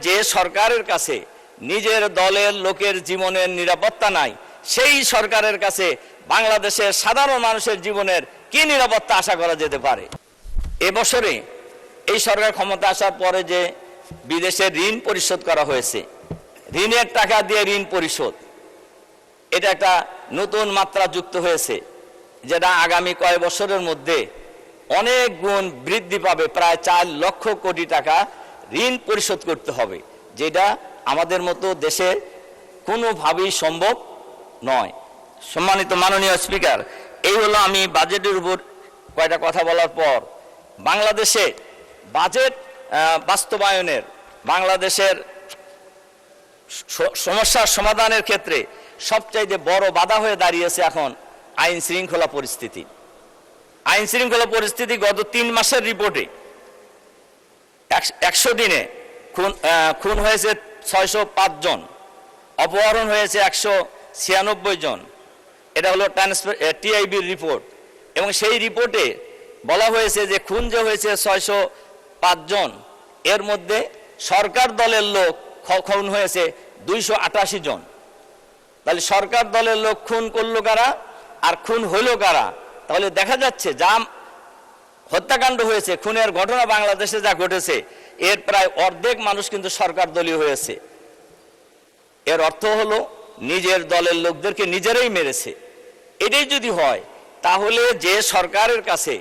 যে সরকারের কাছে নিজের দলের লোকের জীবনের নিরাপত্তা নাই, সেই সরকারের কাছে বাংলাদেশের সাধারণ মানুষের জীবনের কি নিরাপত্তা আশা করা যেতে পারে? এবছরে এই সরকার ক্ষমতা আসার পরে যে বিদেশে ঋণ পরিশোধ করা হয়েছে, ঋণের টাকা দিয়ে ঋণ পরিশোধ, এটা একটা নতুন মাত্রা যুক্ত হয়েছে, যেটা আগামী কয়েক বছরের মধ্যে অনেক গুণ বৃদ্ধি পাবে। প্রায় 4 লক্ষ কোটি টাকা ঋণ পরিশোধ করতে হবে, যেটা আমাদের মতো দেশে কোনোভাবেই সম্ভব নয়। সম্মানিত মাননীয় স্পিকার, এই হলো আমি বাজেটের উপর কয়টা কথা বলার পর বাংলাদেশে বাজেট বাস্তবায়নের, বাংলাদেশের সমস্যার সমাধানের ক্ষেত্রে সবচাইতে বড় বাধা হয়ে দাঁড়িয়েছে এখন আইন শৃঙ্খলা পরিস্থিতি। আইন শৃঙ্খলা পরিস্থিতি গত 3 মাসের রিপোর্টে 100 দিনে খুন হয়েছে 605 জন, অপহরণ হয়েছে 196 জন। এটা হলো টিআইবির রিপোর্ট, এবং সেই রিপোর্টে বলা হয়েছে যে খুন যে হয়েছে 605 জন, এর মধ্যে সরকার দলের লোক খুন হয়েছে 288 জন। তাহলে সরকার দলের লোক খুন করলো কারা আর খুন হইল কারা? তাহলে দেখা যাচ্ছে যা হত্যাকাণ্ড হয়েছে, খুনের ঘটনা বাংলাদেশে যা ঘটেছে, এর প্রায় অর্ধেক মানুষ কিন্তু সরকার দলীয় হয়েছে। এর অর্থ হলো নিজের দলের লোকদেরকে নিজেরাই মেরেছে। এটাই যদি হয়, তাহলে যে সরকারের কাছে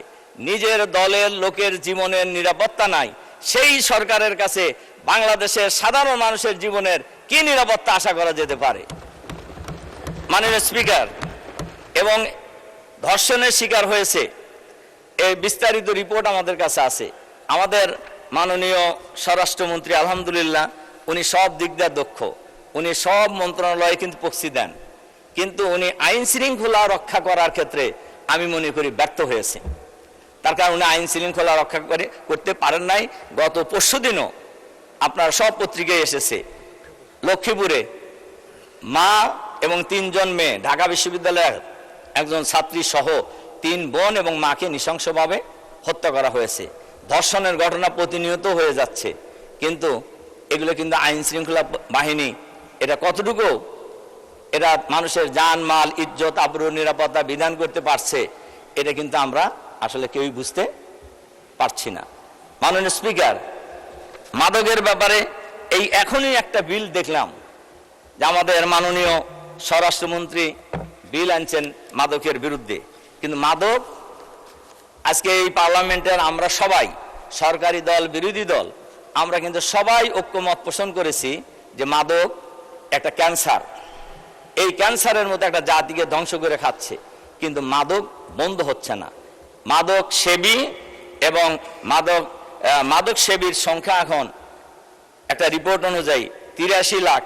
নিজের দলের লোকের জীবনের নিরাপত্তা নাই, সেই সরকারের কাছে বাংলাদেশের সাধারণ মানুষের জীবনের কি নিরাপত্তা আশা করা যেতে পারে? মাননীয় স্পিকার, এবং ধর্ষণের শিকার হয়েছে, এই বিস্তারিত রিপোর্ট আমাদের কাছে আছে। আমাদের মাননীয় স্বরাষ্ট্রমন্ত্রী আলহামদুলিল্লাহ উনি সব দিক দিয়ে দক্ষ, উনি সব মন্ত্রণালয়ে কিন্তু প্রক্সি দেন, কিন্তু উনি আইন শৃঙ্খলা রক্ষা করার ক্ষেত্রে আমি মনে করি ব্যর্থ হয়েছে। তার কারণ উনি আইন শৃঙ্খলা রক্ষা করতে পারেন নাই। গত পরশুদিনও আপনার সব পত্রিকায় এসেছে, লক্ষ্মীপুরে মা এবং 3 জন মেয়ে, ঢাকা বিশ্ববিদ্যালয়ের একজন ছাত্রী সহ 3 বোন এবং মাকে নৃশংসভাবে হত্যা করা হয়েছে। ধর্ষণের ঘটনা প্রতিনিয়ত হয়ে যাচ্ছে, কিন্তু এগুলো কিন্তু আইন শৃঙ্খলা বাহিনী এটা কতটুকু এরা মানুষের জান মাল ইজ্জত আবরু নিরাপত্তা বিধান করতে পারছে, এটা কিন্তু আমরা আসলে কেউই বুঝতে পারছি না। মাননীয় স্পিকার, মাদকের ব্যাপারে এই এখনই একটা বিল দেখলাম যে আমাদের মাননীয় স্বরাষ্ট্রমন্ত্রী বিল আনছেন মাদকের বিরুদ্ধে, কিন্তু মাদক আজকে এই পার্লামেন্টের আমরা সবাই, সরকারি দল বিরোধী দল, আমরা কিন্তু সবাই ঐক্যমত পোষণ করেছি যে মাদক একটা ক্যান্সার, এই ক্যান্সারের মতো একটা জাতিকে ধ্বংস করে খাচ্ছে, কিন্তু মাদক বন্ধ হচ্ছে না। মাদক সেবী এবং মাদক সেবীর সংখ্যা এখন একটা রিপোর্ট অনুযায়ী 83 লাখ,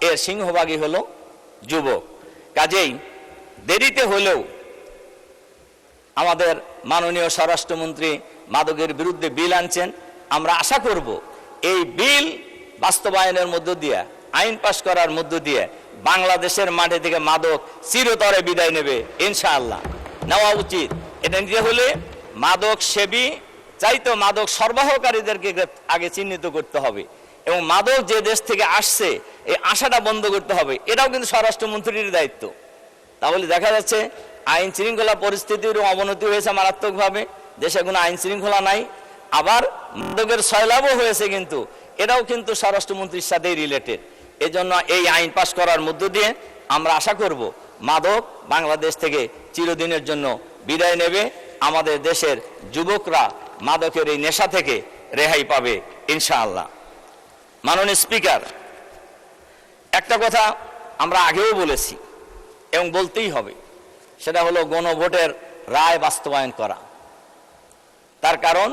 এর সিংহভাগই হলো যুবক। কাজেই দেরিতে হলেও আমাদের মাননীয় স্বরাষ্ট্রমন্ত্রী মাদকের বিরুদ্ধে বিল আনছেন। আমরা আশা করব এই বিল বাস্তবায়নের মধ্য দিয়ে, আইন পাশ করার মধ্য দিয়ে বাংলাদেশের মাঠে থেকে মাদক চিরতরে বিদায় নেবে ইনশাআল্লাহ। নেওয়া উচিত। এটা নিতে হলে মাদক সেবী চাইতো মাদক সরবরাহকারীদেরকে আগে চিহ্নিত করতে হবে, এবং মাদক যে দেশ থেকে আসছে এই আশাটা বন্ধ করতে হবে, এটাও কিন্তু স্বরাষ্ট্রমন্ত্রীর দায়িত্ব। তাহলে দেখা যাচ্ছে আইন শৃঙ্খলা পরিস্থিতির অবনতি হয়েছে মারাত্মকভাবে, দেশে কোনো আইন শৃঙ্খলা নাই, আবার মাদকের সয়লাভও হয়েছে, কিন্তু এটাও কিন্তু স্বরাষ্ট্রমন্ত্রীর সাথেই রিলেটেড। এজন্য এই আইন পাশ করার মধ্য দিয়ে আমরা আশা করব মাদক বাংলাদেশ থেকে চিরদিনের জন্য বিদায় নেবে, আমাদের দেশের যুবকরা মাদকের এই নেশা থেকে রেহাই পাবে ইনশাআল্লাহ। মাননীয় স্পিকার, একটা কথা আমরা আগেও বলেছি এবং বলতেই হবে, সেটা হলো গণভোটের রায় বাস্তবায়ন করা। তার কারণ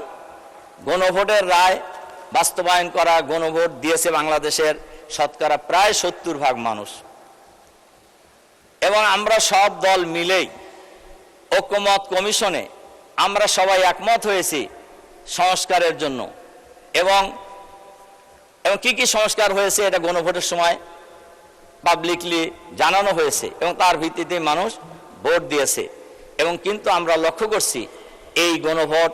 গণভোটের রায় বাস্তবায়ন করা, গণভোট দিয়েছে বাংলাদেশের শতকরা প্রায় 70% মানুষ, এবং আমরা সব দল মিলেই ঐক্যমত কমিশনে আমরা সবাই একমত হয়েছি সংস্কারের জন্য, এবং কি কি সংস্কার হয়েছে এটা গণভোটের সময় পাবলিকলি জানানো হয়েছে, এবং তার ভিত্তিতে মানুষ ভোট দিয়েছে। এবং কিন্তু আমরা লক্ষ্য করছি এই গণভোট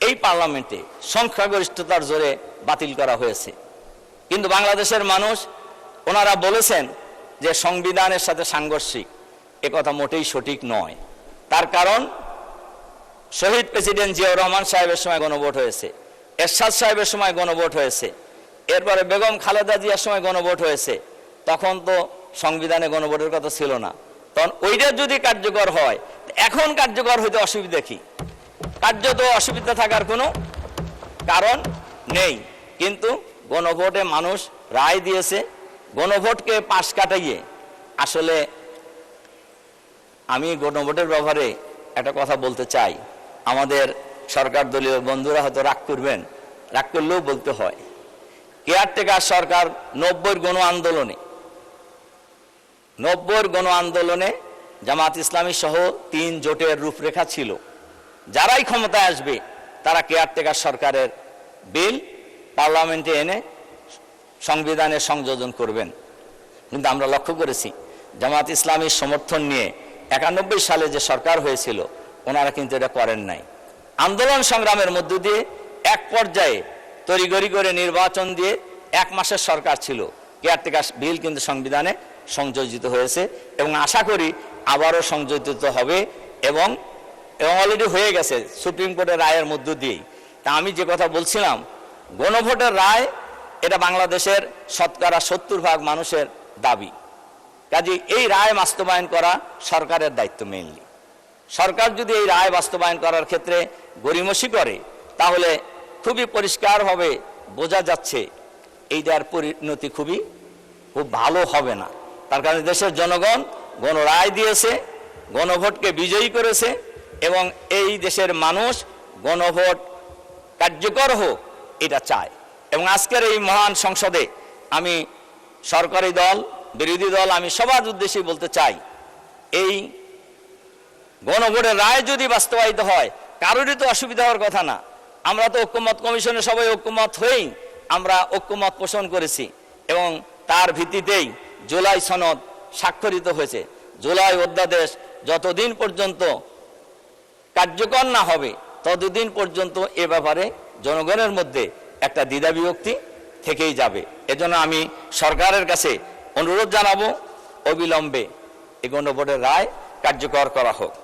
এই পার্লামেন্টে সংখ্যাগরিষ্ঠতার জোরে বাতিল করা হয়েছে। কিন্তু বাংলাদেশের মানুষ ওনারা বলেছেন যে সংবিধানের সাথে সাংঘর্ষিক, এ কথা মোটেই সঠিক নয়। তার কারণ শহীদ প্রেসিডেন্ট জিয়াউর রহমান সাহেবের সময় গণভোট হয়েছে, এরশাদ সাহেবের সময় গণভোট হয়েছে, এরপরে বেগম খালেদা জিয়ার সময় গণভোট হয়েছে। তখন তো সংবিধানে গণভোটের কথা ছিল না। তখন ওইটা যদি কার্যকর হয়, এখন কার্যকর হইতে অসুবিধা কি? কার্যত অসুবিধা থাকার কোনো কারণ নেই। কিন্তু গণভোটে মানুষ রায় দিয়েছে, গণভোটকে পাশ কাটাইয়ে আসলে আমি গণভোটের ব্যাপারে একটা কথা বলতে চাই। আমাদের সরকার দলীয় বন্ধুরা হয়তো রাগ করবেন, রাগ করলেও বলতে হয়। কেয়ারটেকার সরকার 90-র গণ আন্দোলনে জামাত ইসলামী সহ 3 জোটের রূপরেখা ছিল, যারাই ক্ষমতায় আসবে তারা কেয়ারটেকার সরকারের বিল পার্লামেন্টে এনে সংবিধানে সংযোজন করবেন। কিন্তু আমরা লক্ষ্য করেছি জামাত ইসলামীর সমর্থন নিয়ে 91 সালে যে সরকার হয়েছিল ওনারা কিন্তু এটা করেন নাই। আন্দোলন সংগ্রামের মধ্য দিয়ে এক পর্যায়ে তড়িঘড়ি করে নির্বাচন দিয়ে 1 মাসের সরকার ছিল, কেয়ারটেকার বিল কিন্তু সংবিধানে সংযোজিত হয়েছে এবং আশা করি আবারও সংযোজিত হবে এবং অলরেডি হয়ে গেছে সুপ্রিম কোর্টের রায়ের মধ্য দিয়েই। তা আমি যে কথা বলছিলাম, গণভোটের রায় এটা বাংলাদেশের শতকরা 70% মানুষের দাবি। কাজে এই রায় বাস্তবায়ন করা সরকারের দায়িত্ব মেইনলি। সরকার যদি এই রায় বাস্তবায়ন করার ক্ষেত্রে গড়িমসি করে তাহলে খুবই পরিষ্কারভাবে বোঝা যাচ্ছে এইটার পরিণতি খুব ভালো হবে না। তার কারণে দেশের জনগণ গণরায় দিয়েছে, গণভোটকে বিজয়ী করেছে এবং এই দেশের মানুষ গণভোট কার্যকর হোক এটা চায়। এবং আজকের এই মহান সংসদে আমি সরকারি দল, বিরোধী দল, আমি সবার উদ্দেশ্যে বলতে চাই, এই গণভোটের রায় যদি বাস্তবায়িত হয় কারোরই তো অসুবিধা হওয়ার কথা না। আমরা তো ঐক্যমত কমিশনে সবাই ঐক্যমত হয়েই আমরা ঐক্যমত পোষণ করেছি এবং তার ভিত্তিতেই জুলাই সনদ স্বাক্ষরিত হয়েছে। জুলাই অধ্যাদেশ যতদিন পর্যন্ত কার্যকর না হবে ততদিন পর্যন্ত এ ব্যাপারে জনগণের মধ্যে একটা দ্বিধাবিভক্তি থেকেই যাবে। এজন্য আমি সরকারের কাছে অনুরোধ জানাবো অবিলম্বে এই গণভোটের রায় কার্যকর করা হোক।